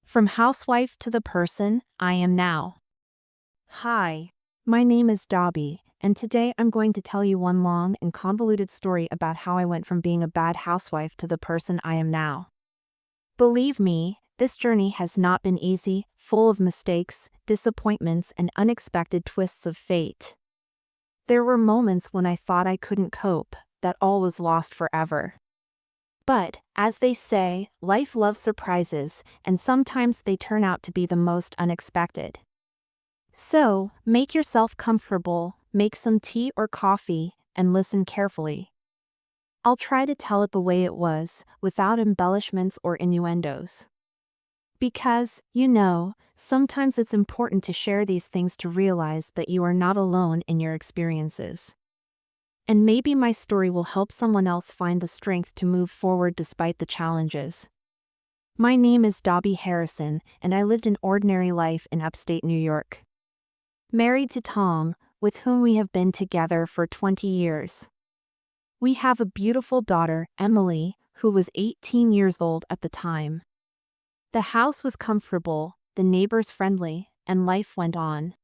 From housewife to the person I am now. Hi, my name is Dabi, and today I'm going to tell you one long and convoluted story about how I went from being a bad housewife to the person I am now. Believe me, this journey has not been easy, full of mistakes, disappointments, and unexpected twists of fate. There were moments when I thought I couldn't cope, that all was lost forever. But, as they say, life loves surprises, and sometimes they turn out to be the most unexpected. So, make yourself comfortable, make some tea or coffee, and listen carefully. I'll try to tell it the way it was, without embellishments or innuendos. Because, sometimes it's important to share these things to realize that you are not alone in your experiences. And maybe my story will help someone else find the strength to move forward despite the challenges. My name is Dabi Harrison, and I lived an ordinary life in upstate New York. Married to Tom, with whom we have been together for 20 years. We have a beautiful daughter, Emily, who was 18 years old at the time. The house was comfortable, the neighbors friendly, and life went on.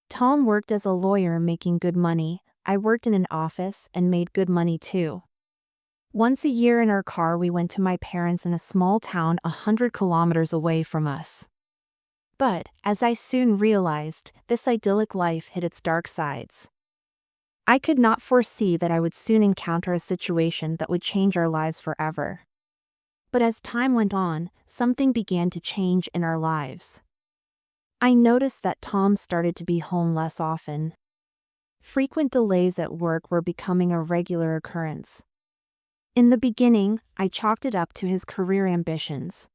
Tom worked as a lawyer making good money. I worked in an office and made good money too. Once a year in our car we went to my parents in a small town 100 kilometers away from us. But, as I soon realized, this idyllic life hid its dark sides. I could not foresee that I would soon encounter a situation that would change our lives forever. But as time went on, something began to change in our lives. I noticed that Tom started to be home less often. Frequent delays at work were becoming a regular occurrence. In the beginning, I chalked it up to his career ambitions.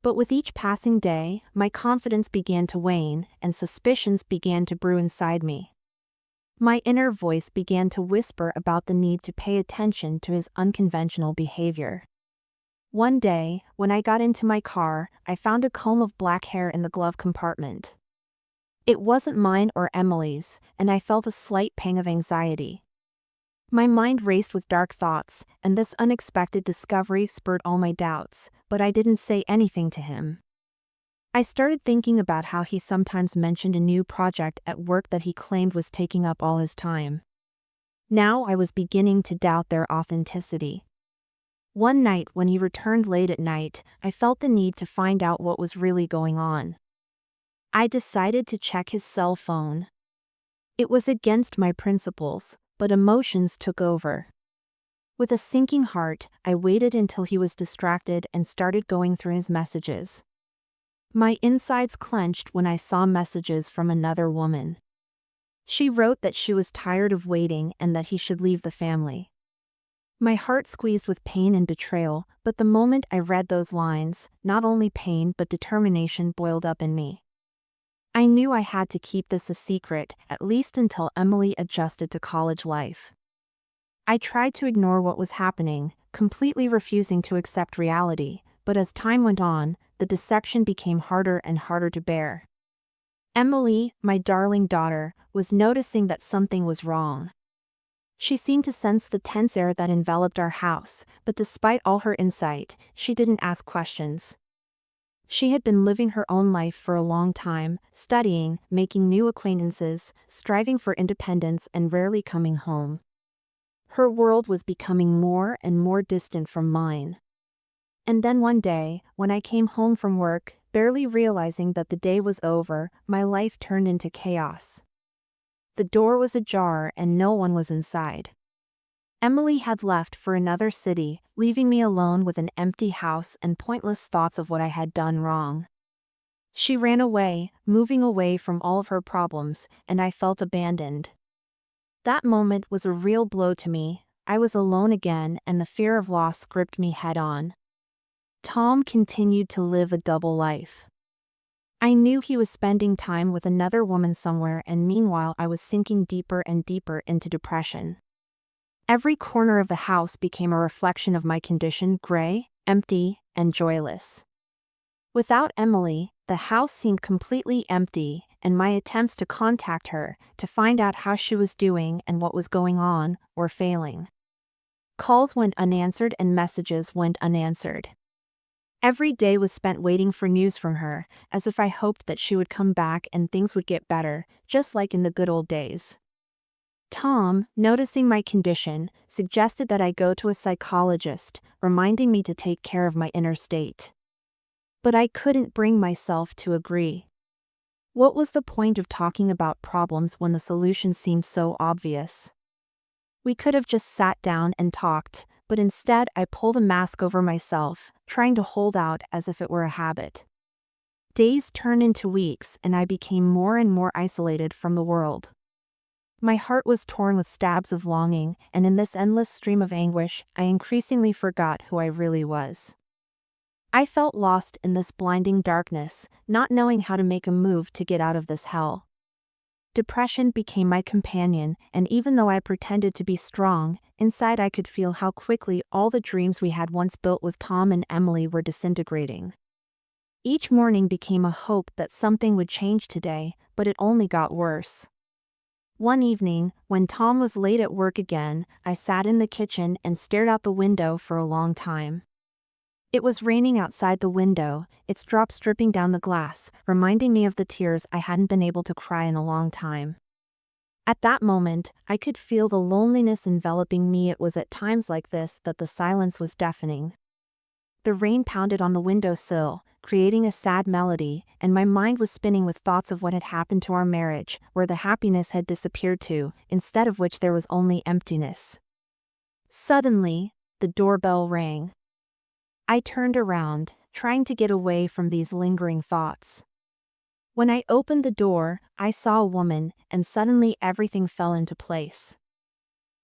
But with each passing day, my confidence began to wane, and suspicions began to brew inside me. My inner voice began to whisper about the need to pay attention to his unconventional behavior. One day, when I got into my car, I found a comb of black hair in the glove compartment. It wasn't mine or Emily's, and I felt a slight pang of anxiety. My mind raced with dark thoughts, and this unexpected discovery spurred all my doubts, but I didn't say anything to him. I started thinking about how he sometimes mentioned a new project at work that he claimed was taking up all his time. Now I was beginning to doubt their authenticity. One night when he returned late at night, I felt the need to find out what was really going on. I decided to check his cell phone. It was against my principles, but emotions took over. With a sinking heart, I waited until he was distracted and started going through his messages. My insides clenched when I saw messages from another woman. She wrote that she was tired of waiting and that he should leave the family. My heart squeezed with pain and betrayal, but the moment I read those lines, not only pain but determination boiled up in me. I knew I had to keep this a secret, at least until Emily adjusted to college life. I tried to ignore what was happening, completely refusing to accept reality, but as time went on, the deception became harder and harder to bear. Emily, my darling daughter, was noticing that something was wrong. She seemed to sense the tense air that enveloped our house, but despite all her insight, she didn't ask questions. She had been living her own life for a long time, studying, making new acquaintances, striving for independence and rarely coming home. Her world was becoming more and more distant from mine. And then one day, when I came home from work, barely realizing that the day was over, my life turned into chaos. The door was ajar and no one was inside. Emily had left for another city, leaving me alone with an empty house and pointless thoughts of what I had done wrong. She ran away, moving away from all of her problems, and I felt abandoned. That moment was a real blow to me. I was alone again and the fear of loss gripped me head-on. Tom continued to live a double life. I knew he was spending time with another woman somewhere, and meanwhile I was sinking deeper and deeper into depression. Every corner of the house became a reflection of my condition: gray, empty, and joyless. Without Emily, the house seemed completely empty, and my attempts to contact her, to find out how she was doing and what was going on, were failing. Calls went unanswered and messages went unanswered. Every day was spent waiting for news from her, as if I hoped that she would come back and things would get better, just like in the good old days. Tom, noticing my condition, suggested that I go to a psychologist, reminding me to take care of my inner state. But I couldn't bring myself to agree. What was the point of talking about problems when the solution seemed so obvious? We could have just sat down and talked, but instead I pulled a mask over myself, trying to hold out as if it were a habit. Days turned into weeks and I became more and more isolated from the world. My heart was torn with stabs of longing, and in this endless stream of anguish, I increasingly forgot who I really was. I felt lost in this blinding darkness, not knowing how to make a move to get out of this hell. Depression became my companion, and even though I pretended to be strong, inside I could feel how quickly all the dreams we had once built with Tom and Emily were disintegrating. Each morning became a hope that something would change today, but it only got worse. One evening, when Tom was late at work again, I sat in the kitchen and stared out the window for a long time. It was raining outside the window, its drops dripping down the glass, reminding me of the tears I hadn't been able to cry in a long time. At that moment, I could feel the loneliness enveloping me. It was at times like this that the silence was deafening. The rain pounded on the windowsill, creating a sad melody, and my mind was spinning with thoughts of what had happened to our marriage, where the happiness had disappeared to, instead of which there was only emptiness. Suddenly, the doorbell rang. I turned around, trying to get away from these lingering thoughts. When I opened the door, I saw a woman, and suddenly everything fell into place.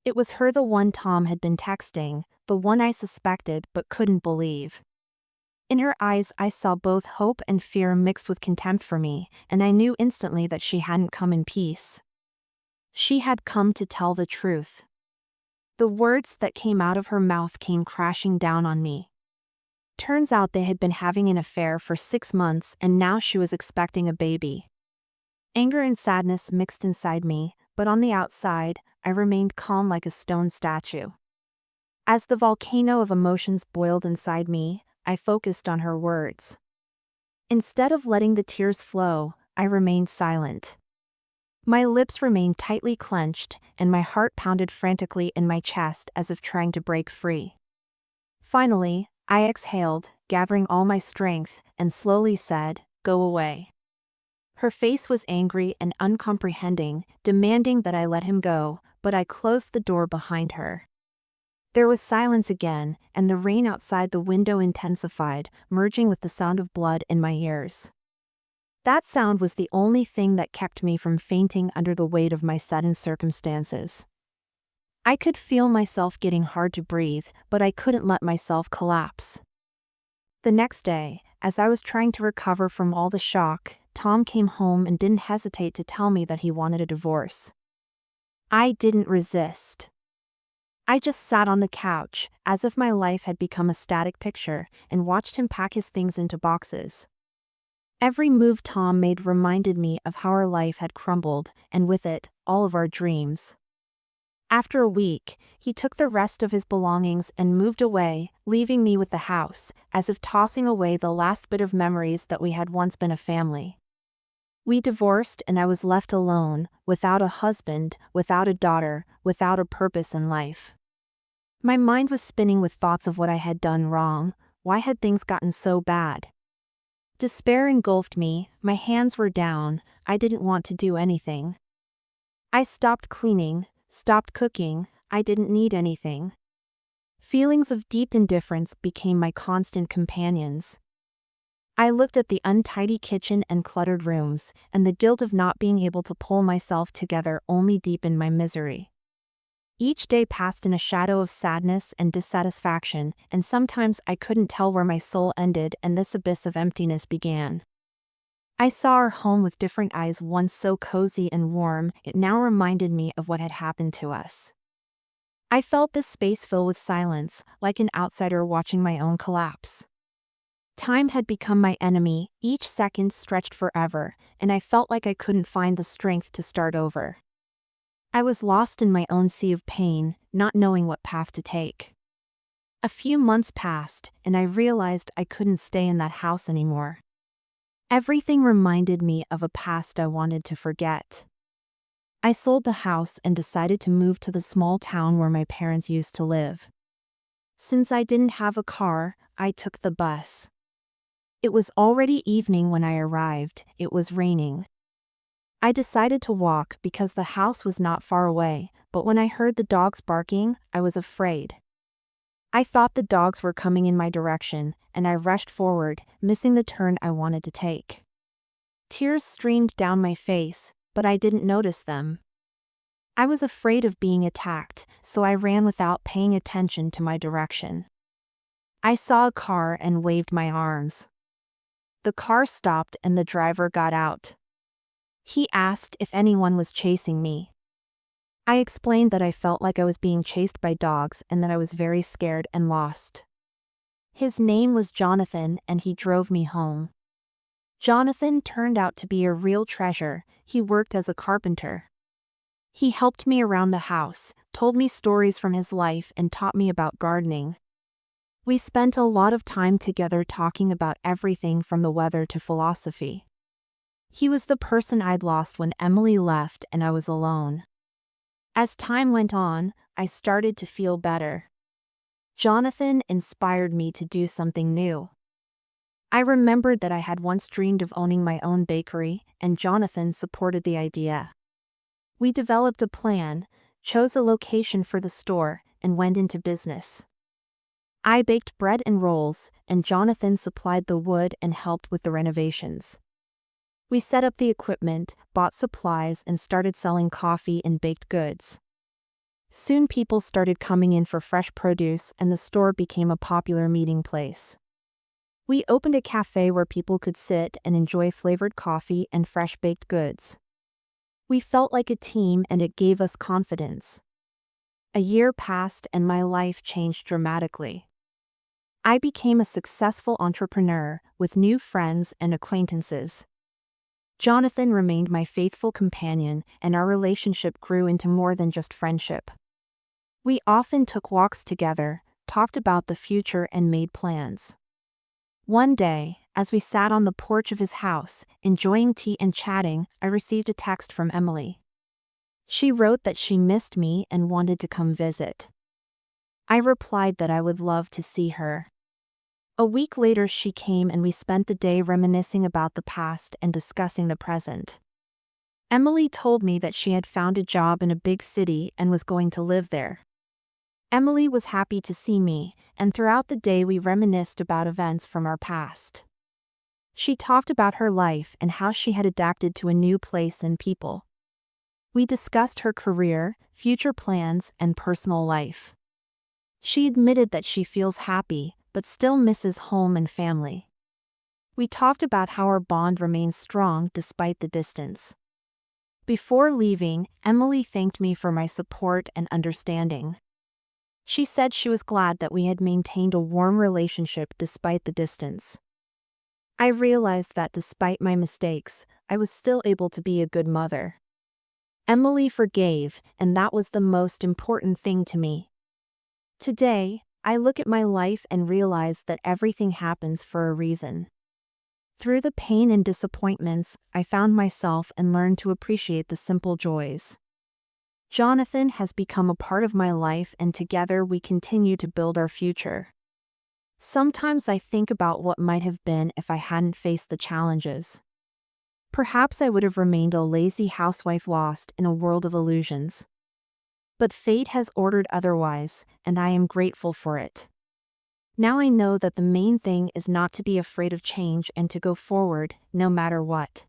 It was her, the one Tom had been texting, the one I suspected but couldn't believe. In her eyes I saw both hope and fear mixed with contempt for me, and I knew instantly that she hadn't come in peace. She had come to tell the truth. The words that came out of her mouth came crashing down on me. Turns out they had been having an affair for 6 months and now she was expecting a baby. Anger and sadness mixed inside me, but on the outside, I remained calm like a stone statue. As the volcano of emotions boiled inside me, I focused on her words. Instead of letting the tears flow, I remained silent. My lips remained tightly clenched, and my heart pounded frantically in my chest as if trying to break free. Finally, I exhaled, gathering all my strength, and slowly said, "Go away." Her face was angry and uncomprehending, demanding that I let him go, but I closed the door behind her. There was silence again, and the rain outside the window intensified, merging with the sound of blood in my ears. That sound was the only thing that kept me from fainting under the weight of my sudden circumstances. I could feel myself getting hard to breathe, but I couldn't let myself collapse. The next day, as I was trying to recover from all the shock, Tom came home and didn't hesitate to tell me that he wanted a divorce. I didn't resist. I just sat on the couch, as if my life had become a static picture, and watched him pack his things into boxes. Every move Tom made reminded me of how our life had crumbled, and with it, all of our dreams. After a week, he took the rest of his belongings and moved away, leaving me with the house, as if tossing away the last bit of memories that we had once been a family. We divorced and I was left alone, without a husband, without a daughter, without a purpose in life. My mind was spinning with thoughts of what I had done wrong. Why had things gotten so bad? Despair engulfed me, my hands were down, I didn't want to do anything. I stopped cleaning, stopped cooking, I didn't need anything. Feelings of deep indifference became my constant companions. I looked at the untidy kitchen and cluttered rooms, and the guilt of not being able to pull myself together only deepened my misery. Each day passed in a shadow of sadness and dissatisfaction, and sometimes I couldn't tell where my soul ended and this abyss of emptiness began. I saw our home with different eyes. Once so cozy and warm, it now reminded me of what had happened to us. I felt this space fill with silence, like an outsider watching my own collapse. Time had become my enemy, each second stretched forever, and I felt like I couldn't find the strength to start over. I was lost in my own sea of pain, not knowing what path to take. A few months passed, and I realized I couldn't stay in that house anymore. Everything reminded me of a past I wanted to forget. I sold the house and decided to move to the small town where my parents used to live. Since I didn't have a car, I took the bus. It was already evening when I arrived. It was raining. I decided to walk because the house was not far away, but when I heard the dogs barking, I was afraid. I thought the dogs were coming in my direction, and I rushed forward, missing the turn I wanted to take. Tears streamed down my face, but I didn't notice them. I was afraid of being attacked, so I ran without paying attention to my direction. I saw a car and waved my arms. The car stopped and the driver got out. He asked if anyone was chasing me. I explained that I felt like I was being chased by dogs and that I was very scared and lost. His name was Jonathan, and he drove me home. Jonathan turned out to be a real treasure. He worked as a carpenter. He helped me around the house, told me stories from his life, and taught me about gardening. We spent a lot of time together talking about everything from the weather to philosophy. He was the person I'd lost when Emily left and I was alone. As time went on, I started to feel better. Jonathan inspired me to do something new. I remembered that I had once dreamed of owning my own bakery, and Jonathan supported the idea. We developed a plan, chose a location for the store, and went into business. I baked bread and rolls, and Jonathan supplied the wood and helped with the renovations. We set up the equipment, bought supplies, and started selling coffee and baked goods. Soon people started coming in for fresh produce, and the store became a popular meeting place. We opened a cafe where people could sit and enjoy flavored coffee and fresh baked goods. We felt like a team, and it gave us confidence. A year passed and my life changed dramatically. I became a successful entrepreneur with new friends and acquaintances. Jonathan remained my faithful companion, and our relationship grew into more than just friendship. We often took walks together, talked about the future, and made plans. One day, as we sat on the porch of his house, enjoying tea and chatting, I received a text from Emily. She wrote that she missed me and wanted to come visit. I replied that I would love to see her. A week later she came, and we spent the day reminiscing about the past and discussing the present. Emily told me that she had found a job in a big city and was going to live there. Emily was happy to see me, and throughout the day we reminisced about events from our past. She talked about her life and how she had adapted to a new place and people. We discussed her career, future plans, and personal life. She admitted that she feels happy, but still misses home and family. We talked about how our bond remains strong despite the distance. Before leaving, Emily thanked me for my support and understanding. She said she was glad that we had maintained a warm relationship despite the distance. I realized that despite my mistakes, I was still able to be a good mother. Emily forgave, and that was the most important thing to me. Today, I look at my life and realize that everything happens for a reason. Through the pain and disappointments, I found myself and learned to appreciate the simple joys. Jonathan has become a part of my life, and together we continue to build our future. Sometimes I think about what might have been if I hadn't faced the challenges. Perhaps I would have remained a lazy housewife lost in a world of illusions. But fate has ordered otherwise, and I am grateful for it. Now I know that the main thing is not to be afraid of change and to go forward, no matter what.